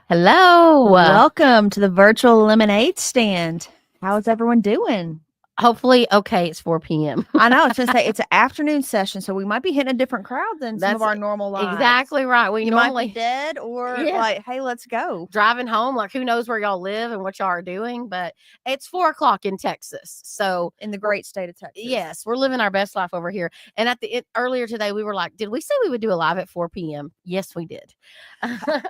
Hello. Welcome to the virtual lemonade stand. How's everyone doing? Hopefully, okay, it's 4 p.m. I know it's just say it's an afternoon session, so we might be hitting a different crowd than some of That's our normal lives. exactly right. We You might be normally, dead or yeah, like, hey, let's go. driving home. Like, who knows where y'all live and what y'all are doing? But it's 4 o'clock in Texas. So, In the we're, great state of Texas. yes, we're living our best life over here. And earlier today, we were like, did we say we would do a live at 4 p.m.? Yes, we did.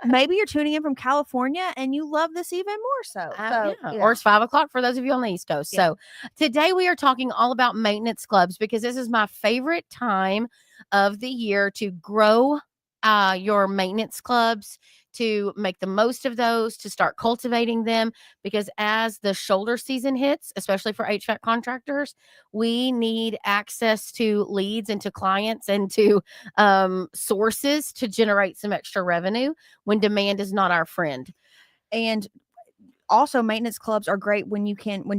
Maybe you're tuning in from California and you love this even more so. So Yeah, or yeah. it's 5 o'clock for those of you on the East Coast. Yeah. So today we are talking all about maintenance clubs because this is my favorite time of the year to grow your maintenance clubs, to make the most of those, to start cultivating them. Because as the shoulder season hits, especially for HVAC contractors, we need access to leads and to clients and to sources to generate some extra revenue when demand is not our friend. And also maintenance clubs are great when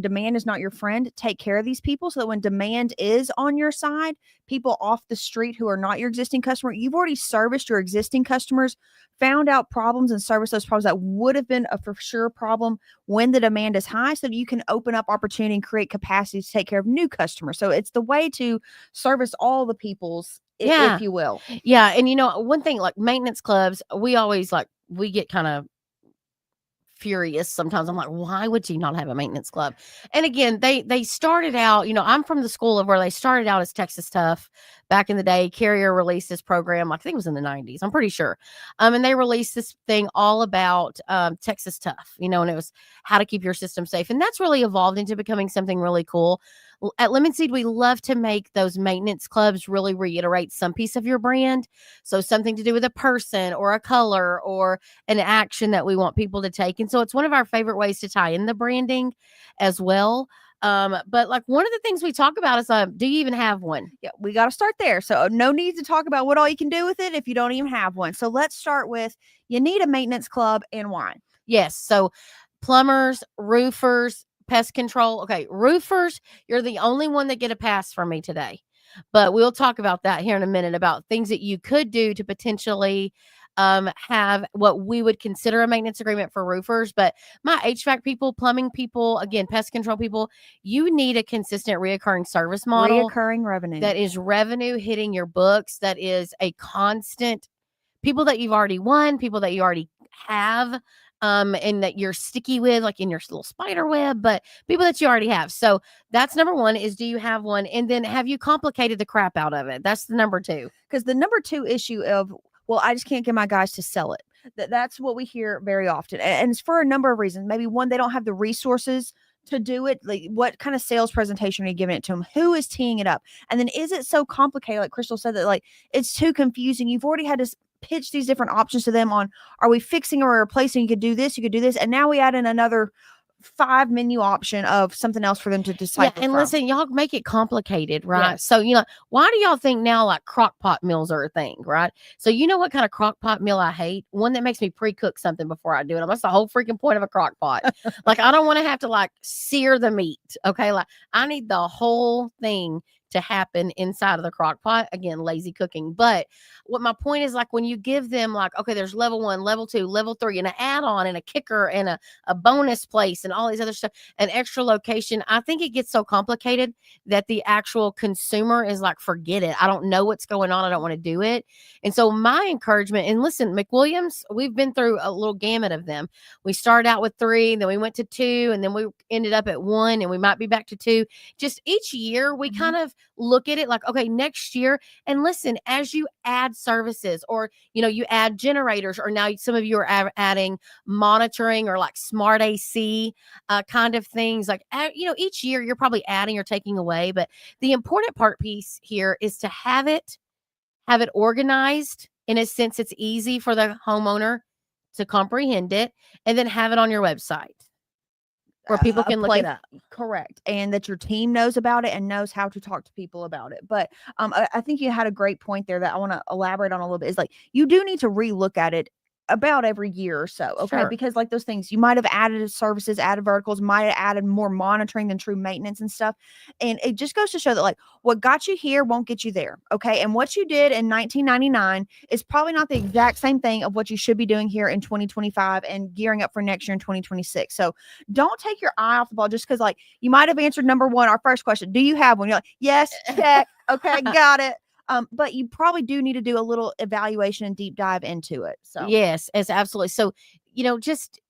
demand is not your friend, take care of these people so that when demand is on your side, people off the street who are not your existing customer, you've already serviced your existing customers, found out problems and service those problems that would have been a for sure problem when the demand is high, so that you can open up opportunity and create capacity to take care of new customers. So it's the way to service all the peoples, if Yeah. you will. Yeah, and one thing, like maintenance clubs, we get kind of furious sometimes. I'm like, why would you not have a maintenance club? And again, they started out, I'm from the school of where they started out as Texas Tough back in the day. Carrier released this program, like, I think it was in the 90s, I'm pretty sure. And they released this thing all about Texas Tough, and it was how to keep your system safe. And that's really evolved into becoming something really cool. At Lemon Seed, we love to make those maintenance clubs really reiterate some piece of your brand. So something to do with a person or a color or an action that we want people to take. And so it's one of our favorite ways to tie in the branding as well. But like one of the things we talk about is, do you even have one? Yeah, we got to start there. So no need to talk about what all you can do with it if you don't even have one. So let's start with you need a maintenance club and why. Yes. So plumbers, roofers, pest control. Okay, roofers, you're the only one that get a pass from me today. But we'll talk about that here in a minute about things that you could do to potentially have what we would consider a maintenance agreement for roofers. But my HVAC people, plumbing people, again, pest control people, you need a consistent reoccurring service model Reoccurring revenue. that is revenue hitting your books, that is a constant people that you've already won, people that you already have, and that you're sticky with, like in your little spider web, but people that you already have. So that's number one is, do you have one? And then have you complicated the crap out of it? That's the number two. Because the number two issue of, well, I just can't get my guys to sell it. That's what we hear very often. And it's for a number of reasons. Maybe one, they don't have the resources to do it. Like, what kind of sales presentation are you giving it to them? Who is teeing it up? And then is it so complicated? Like Crystal said, that like it's too confusing. You've already had to pitch these different options to them on, are we fixing or replacing? You could do this, you could do this. And now we add in another 5 menu option of something else for them to Yeah, decipher and from. listen, y'all make it complicated, right? Yes. So, why do y'all think now like crock pot meals are a thing, right? So, you know what kind of crock pot meal I hate? One that makes me pre-cook something before I do it. That's the whole freaking point of a crock pot. Like, I don't want to have to like sear the meat. Okay. Like, I need the whole thing to happen inside of the crock pot. Again, lazy cooking. But what my point is, like, when you give them like, okay, there's level 1, level 2, level 3, and an add-on and a kicker and a bonus place and all these other stuff, an extra location, I think it gets so complicated that the actual consumer is like, forget it. I don't know what's going on. I don't want to do it. And so my encouragement, and listen, McWilliams, we've been through a little gamut of them. We started out with 3, then we went to 2, and then we ended up at 1, and we might be back to 2. Just each year we kind of look at it like, okay, next year. And listen, as you add services, or you add generators, or now some of you are adding monitoring or like smart AC kind of things, like each year you're probably adding or taking away. But the important part piece here is to have it organized in a sense it's easy for the homeowner to comprehend it, and then have it on your website where people A can look it place, up. correct, and that your team knows about it and knows how to talk to people about it. But I think you had a great point there that I want to elaborate on a little bit, is like, you do need to relook at it about every year or so. Okay. Sure. Because like those things, you might have added services, added verticals, might have added more monitoring than true maintenance and stuff. And it just goes to show that like what got you here won't get you there. Okay. And what you did in 1999 is probably not the exact same thing of what you should be doing here in 2025 and gearing up for next year in 2026. So don't take your eye off the ball just because like you might have answered number one, our first question. Do you have one? You're like, yes, check. Okay, got it. But you probably do need to do a little evaluation and deep dive into it. So Yes, it's absolutely. So, just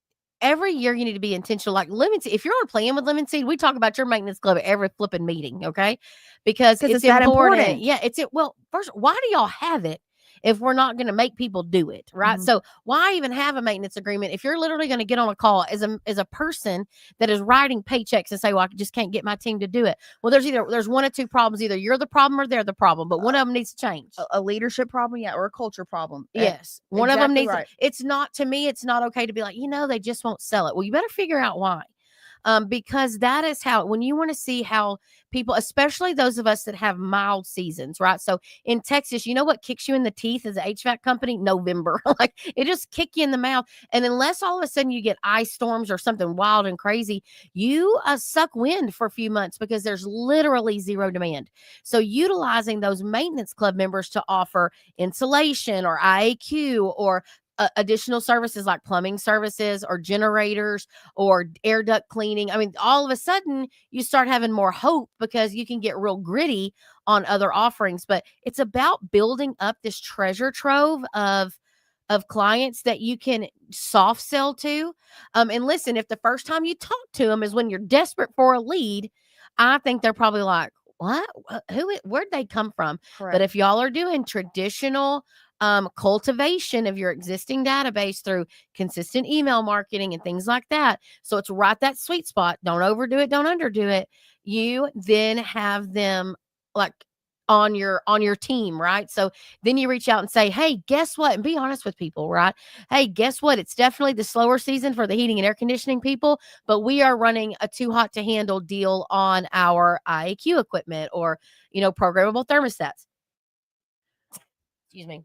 every year you need to be intentional. Like lemon seed, if you're on a plan with lemon seed, we talk about your maintenance club at every flipping meeting, okay? Because because it's it's that important. important. Yeah, it's it. Well, first, why do y'all have it if we're not going to make people do it, right? Mhm. So why even have a maintenance agreement if you're literally going to get on a call as a person that is writing paychecks and say, well, I just can't get my team to do it. Well, there's one of two problems. Either you're the problem or they're the problem, but one of them needs to change. A leadership problem, yeah, or a culture problem. Yes. One of them exactly needs right. it's not to me, it's not okay to be like, they just won't sell it. Well, you better figure out why. Because that is how, when you want to see how people, especially those of us that have mild seasons, right? So in Texas, you know what kicks you in the teeth as an HVAC company? November. Like it just kick you in the mouth. And unless all of a sudden you get ice storms or something wild and crazy, you suck wind for a few months because there's literally zero demand. So utilizing those maintenance club members to offer insulation or IAQ or additional services like plumbing services or generators or air duct cleaning. I mean, all of a sudden you start having more hope because you can get real gritty on other offerings. But it's about building up this treasure trove of clients that you can soft sell to. And listen, if the first time you talk to them is when you're desperate for a lead, I think they're probably like, what? Where'd they come from? Correct. But if y'all are doing traditional cultivation of your existing database through consistent email marketing and things like that, so it's right that sweet spot. Don't overdo it, don't underdo it. You then have them like on your team, right? So then you reach out and say, hey, guess what? And be honest with people, right? Hey, guess what? It's definitely the slower season for the heating and air conditioning people, but we are running a too hot to handle deal on our IAQ equipment or, programmable thermostats. Excuse me.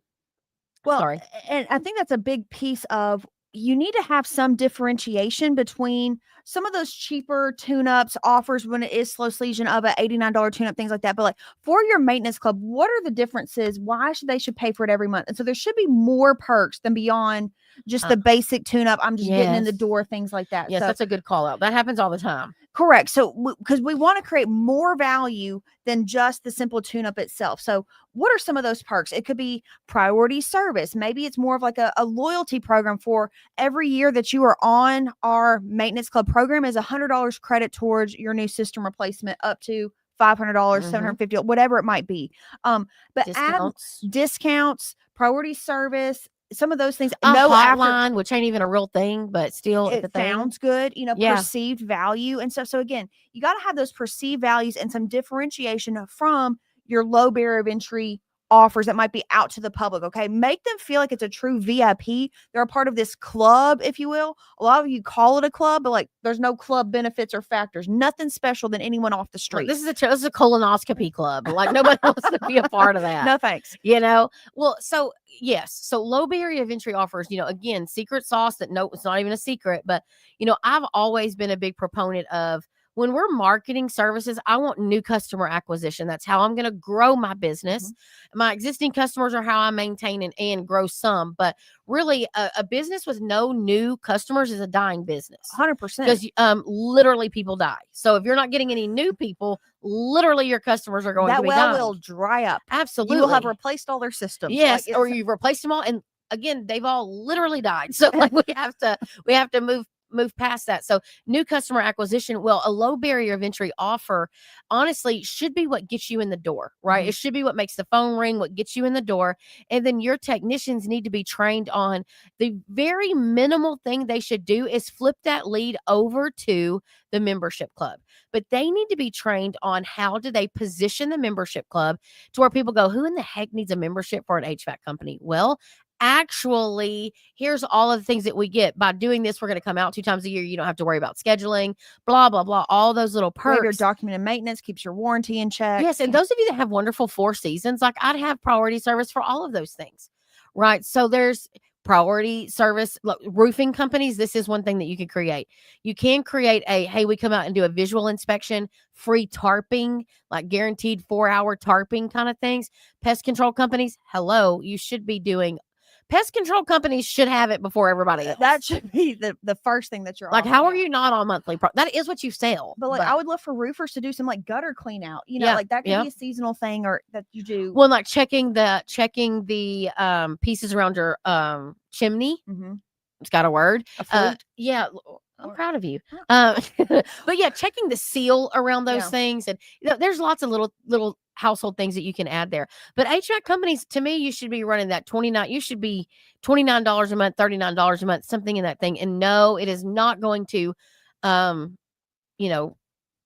Well, Sorry. and I think that's a big piece of you need to have some differentiation between some of those cheaper tune-ups offers when it is slow season of an $89 tune-up, things like that. But like for your maintenance club, what are the differences? Why should they pay for it every month? And so there should be more perks than beyond just the basic tune-up. I'm just getting in the Yes. door, things like that. Yes, So that's a good call out. That happens all the time. correct. So because we want to create more value than just the simple tune-up itself. So what are some of those perks? It could be priority service. Maybe it's more of like a loyalty program for every year that you are on our maintenance club program is $100 credit towards your new system replacement up to $500, $750, whatever it might be. But Discounts. add discounts, priority service, some of those things. A No hotline, which ain't even a real thing, but still it's a it thing. sounds good, Yeah. perceived value and stuff. So again, you got to have those perceived values and some differentiation from your low barrier of entry offers that might be out to the public. Okay. Make them feel like it's a true VIP. They're a part of this club, if you will. A lot of you call it a club, but like there's no club benefits or factors, nothing special than anyone off the Like, street. this is a colonoscopy club. Like nobody wants to be a part of that. No thanks. Well, so yes, so low barrier of entry offers, again, secret sauce that no, it's not even a secret, but I've always been a big proponent of when we're marketing services, I want new customer acquisition. That's how I'm going to grow my business. My existing customers are how I maintain and grow some, but really a business with no new customers is a dying business. 100%. Because literally people die. So if you're not getting any new people, literally your customers are going to be dying. Will dry up. Absolutely. You will have replaced all their systems. Yes, or you've replaced them all, and again, they've all literally died. So like we have to move past that. So new customer acquisition, well, a low barrier of entry offer, honestly, should be what gets you in the door, right? It should be what makes the phone ring, what gets you in the door. And then your technicians need to be trained on the very minimal thing they should do is flip that lead over to the membership club. But they need to be trained on how do they position the membership club to where people go, who in the heck needs a membership for an HVAC company? Well, actually, here's all of the things that we get by doing this. We're going to come out 2 times a year. You don't have to worry about scheduling, blah, blah, blah, all those little perks. Your documented maintenance keeps your warranty in check. Yes. And those of you that have wonderful 4 seasons, like I'd have priority service for all of those things, right? So there's priority service. Look, roofing companies, this is one thing that you can create. You can create hey, we come out and do a visual inspection, free tarping, like guaranteed 4-hour tarping kind of things. Pest control companies, hello, you should be doing. Pest control companies should have it before everybody else. That should be the first thing that you're like, offering how are out. you not on monthly? That is what you sell. But like, I would love for roofers to do some like gutter clean out. You know, Yeah, like that could yeah. be a seasonal thing, or that you do. Well, like checking the pieces around your chimney. Mhm. It's got a word. A flute. Yeah, I'm proud of you. Oh. But yeah, checking the seal around those Yeah. things, and there's lots of little household things that you can add there. But HVAC companies, to me, you should be running that 29. You should be $29 a month, $39 a month, something in that thing. And no, it is not going to, you know,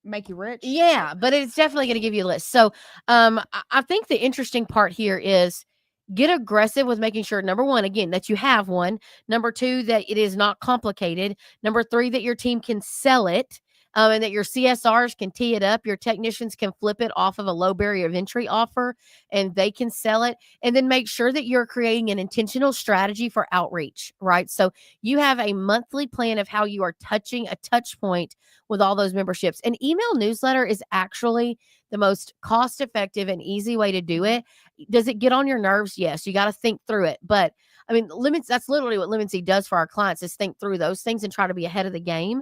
make you rich. yeah, but it's definitely going to give you a list. So, I think the interesting part here is get aggressive with making sure, number one, again, that you have one. Number two, that it is not complicated. Number three, that your team can sell it. And that your CSRs can tee it up. Your technicians can flip it off of a low barrier of entry offer and they can sell it. And then make sure that you're creating an intentional strategy for outreach, right? So you have a monthly plan of how you are touching a touch point with all those memberships. An email newsletter is actually the most cost-effective and easy way to do it. Does it get on your nerves? Yes. You got to think through it. But I mean, that's literally what Lemon Seed does for our clients, is think through those things and try to be ahead of the game.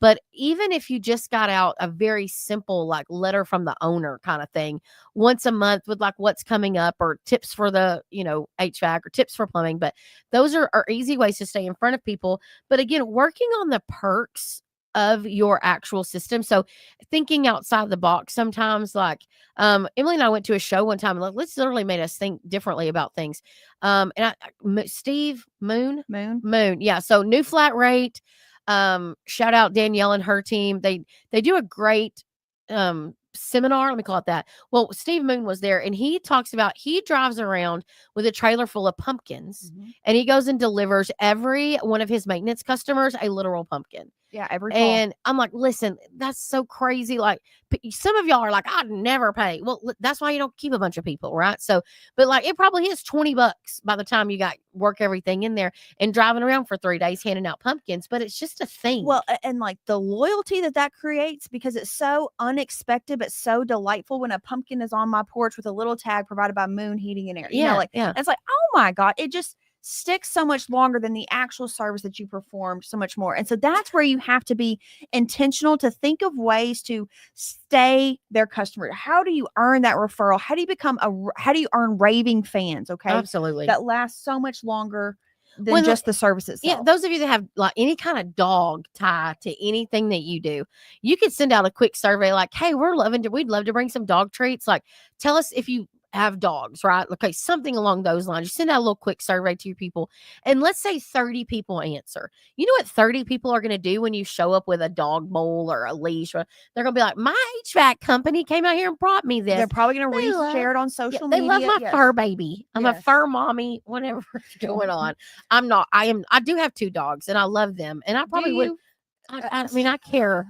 But even if you just got out a very simple, like, letter from the owner kind of thing once a month with like what's coming up or tips for the, HVAC or tips for plumbing, but those are easy ways to stay in front of people. But again, working on the perks of your actual system. So thinking outside the box sometimes, like, Emily and I went to a show one time, and like, this literally made us think differently about things. Steve Moon. Yeah. So new flat rate. Shout out Danielle and her team. They do a great seminar, let me call it that. Well, Steve Moon was there, and he talks about, he drives around with a trailer full of pumpkins, and he goes and delivers every one of his maintenance customers a literal pumpkin. Yeah, every fall. And I'm like, listen, that's so crazy. Like, some of y'all are like, I'd never pay. Well, that's why you don't keep a bunch of people, right? So, but like, it probably is $20 by the time you got work everything in there and driving around for 3 days handing out pumpkins. But it's just a thing. Well, and like the loyalty that creates, because it's so unexpected but so delightful when a pumpkin is on my porch with a little tag provided by Moon Heating and Air. It's like, oh my God, it just sticks so much longer than the actual service that you performed, so much more. And so that's where you have to be intentional to think of ways to stay their customer. How do you earn that referral? How do you earn raving fans? Okay. Absolutely. That lasts so much longer than just the service itself. Yeah, those of you that have like any kind of dog tie to anything that you do, you could send out a quick survey like, hey, we'd love to bring some dog treats. Like, tell us if you have dogs, right? Okay, something along those lines. You send out a little quick survey to your people, and let's say 30 people answer. You know what 30 people are going to do when you show up with a dog bowl or a leash? They're going to be like, my HVAC company came out here and brought me this. They're probably going to reshare it on social media. They love my fur baby. I'm a fur mommy, whatever's going on. I do have 2 dogs, and I love them, and I probably would. I mean, I care.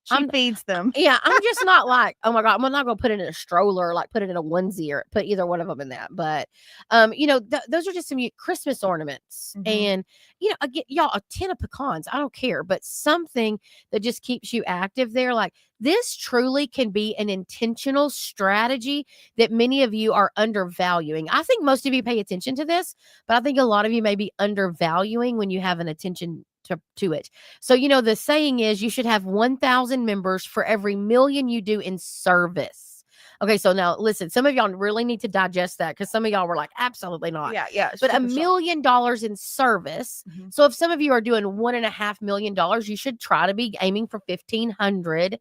She feeds them. Yeah, I'm just not like, oh my God, I'm not going to put it in a stroller, like put it in a onesie, or put either one of them in that. But, those are just some Christmas ornaments. And, I get y'all a tin of pecans. I don't care, but something that just keeps you active there. Like, this truly can be an intentional strategy that many of you are undervaluing. I think most of you pay attention to this, but I think a lot of you may be undervaluing when you have an attention to it. So, the saying is you should have 1,000 members for every million you do in service. Okay, so now listen, some of y'all really need to digest that, because some of y'all were like, absolutely not. Yeah. But $1 million in service. So if some of you are doing $1.5 million, you should try to be aiming for 1,500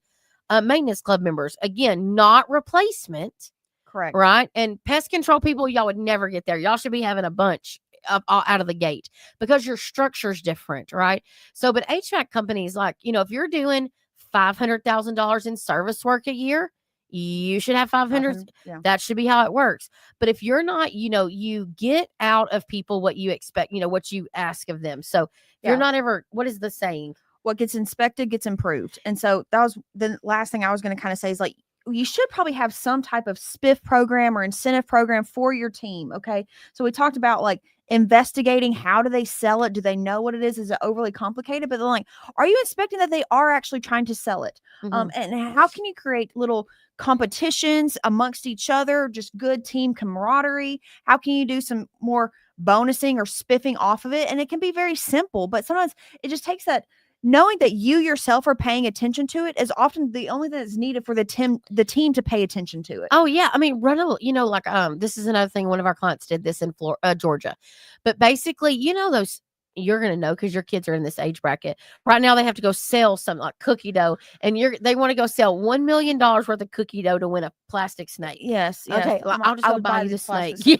maintenance club members. Again, not replacement. Correct. Right? And pest control people, y'all would never get there. Y'all should be having a bunch out of the gate, because your structure is different, right? So, but HVAC companies, like, if you're doing $500,000 in service work a year, you should have 500. That should be how it works. But if you're not, you get out of people what you expect, what you ask of them. So you're not ever, what is the saying? What gets inspected gets improved. And so that was the last thing I was going to kind of say, is like, you should probably have some type of spiff program or incentive program for your team. Okay. So we talked about like investigating how do they sell it? Do they know what it is it overly complicated? But they're like, are you inspecting that they are actually trying to sell it? Mhm. And how can you create little competitions amongst each other, just good team camaraderie? How can you do some more bonusing or spiffing off of it? And it can be very simple, but sometimes it just takes that knowing that you yourself are paying attention to it is often the only thing that's needed for the team to pay attention to it. Oh, yeah. I mean, run a like, this is another thing. One of our clients did this in Georgia. But basically, those you're gonna know because your kids are in this age bracket. Right now, they have to go sell something like cookie dough, and they want to go sell $1 million worth of cookie dough to win a plastic snake. Yes, Okay, like, I'll just I go would buy buy you the these snake. plastics. Yes,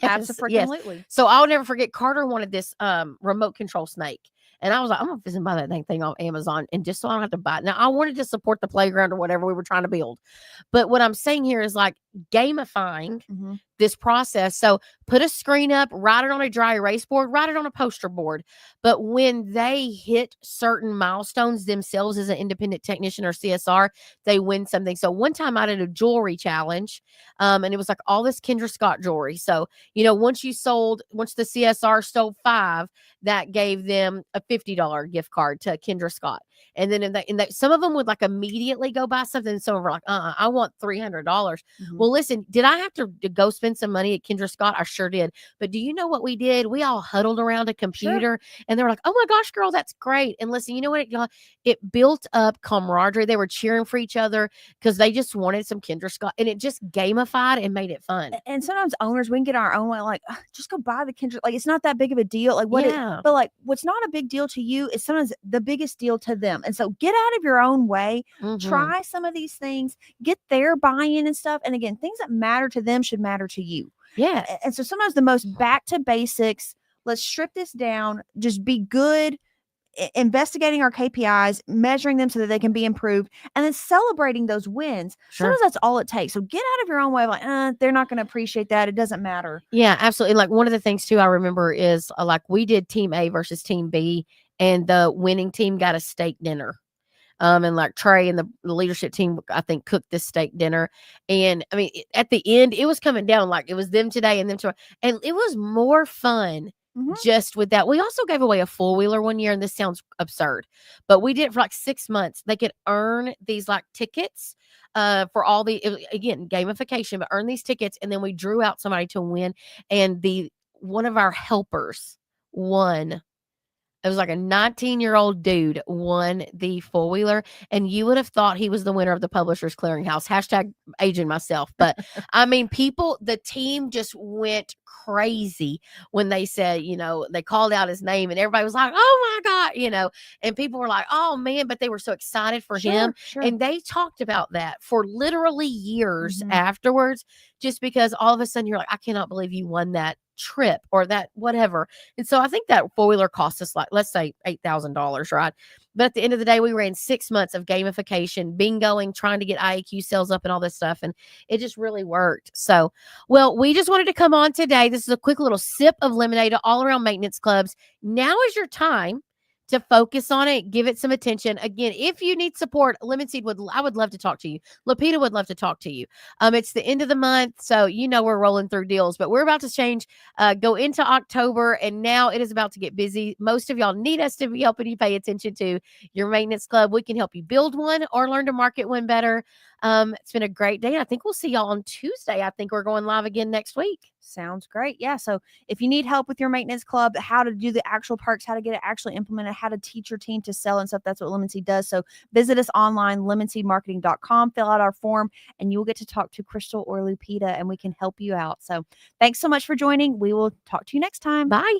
yes. Absolutely. So I'll never forget. Carter wanted this remote control snake. And I was like, I'm gonna visit buy that dang thing on Amazon, and just so I don't have to buy it. Now, I wanted to support the playground or whatever we were trying to build. But what I'm saying here is like gamifying this process. So put a screen up, write it on a dry erase board, write it on a poster board. But when they hit certain milestones themselves as an independent technician or CSR, they win something. So one time I did a jewelry challenge, and it was like all this Kendra Scott jewelry. So, once the CSR sold 5, that gave them a $50 gift card to Kendra Scott. And then some of them would like immediately go buy something. And some were like, I want $300. Well, listen, did I have to go spend some money at Kendra Scott? I sure did. But do you know what we did? We all huddled around a computer and they were like, oh my gosh, girl, that's great. And listen, you know what? It built up camaraderie. They were cheering for each other because they just wanted some Kendra Scott, and it just gamified and made it fun. And sometimes owners, we can get our own way, like, just go buy the Kendra. Like, it's not that big of a deal. Like, but like, what's not a big deal to you is sometimes the biggest deal to them. And so get out of your own way, try some of these things, get their buy-in and stuff. And again, things that matter to them should matter to you. Yeah. And so sometimes the most back to basics, let's strip this down, just be good, investigating our KPIs, measuring them so that they can be improved, and then celebrating those wins. Sometimes that's all it takes. So get out of your own way. Like, they're not going to appreciate that. It doesn't matter. Yeah, absolutely. Like one of the things too, I remember is like we did team A versus team B, and the winning team got a steak dinner. And like Trey and the leadership team, I think, cooked this steak dinner. And I mean, at the end, it was coming down like it was them today and them tomorrow. And it was more fun just with that. We also gave away a 4-wheeler one year, and this sounds absurd, but we did it for like 6 months. They could earn these like tickets for all again, gamification, but earn these tickets. And then we drew out somebody to win. And one of our helpers won. It was like a 19-year-old dude won the 4-wheeler, and you would have thought he was the winner of the Publishers Clearinghouse. Hashtag aging myself. But I mean, the team just went crazy when they said, they called out his name, and everybody was like, oh my God, and people were like, oh man, but they were so excited for him. And they talked about that for literally years afterwards, just because all of a sudden you're like, I cannot believe you won that trip or that whatever. And so I think that 4-wheeler cost us like, let's say $8,000, right? But at the end of the day, we ran 6 months of gamification, bingoing, trying to get IAQ sales up and all this stuff. And it just really worked. So, well, we just wanted to come on today. This is a quick little sip of lemonade to all around maintenance clubs. Now is your time to focus on it, give it some attention. Again, if you need support, Lemon Seed I would love to talk to you. Lapita would love to talk to you. It's the end of the month, so we're rolling through deals, but we're about to change, go into October, and now it is about to get busy. Most of y'all need us to be helping you pay attention to your maintenance club. We can help you build one or learn to market one better. It's been a great day. I think we'll see y'all on Tuesday. I think we're going live again next week. Sounds great. Yeah. So if you need help with your maintenance club, how to do the actual perks, how to get it actually implemented, how to teach your team to sell and stuff, that's what Lemon Seed does. So visit us online, lemonseedmarketing.com, fill out our form, and you will get to talk to Crystal or Lupita, and we can help you out. So thanks so much for joining. We will talk to you next time. Bye.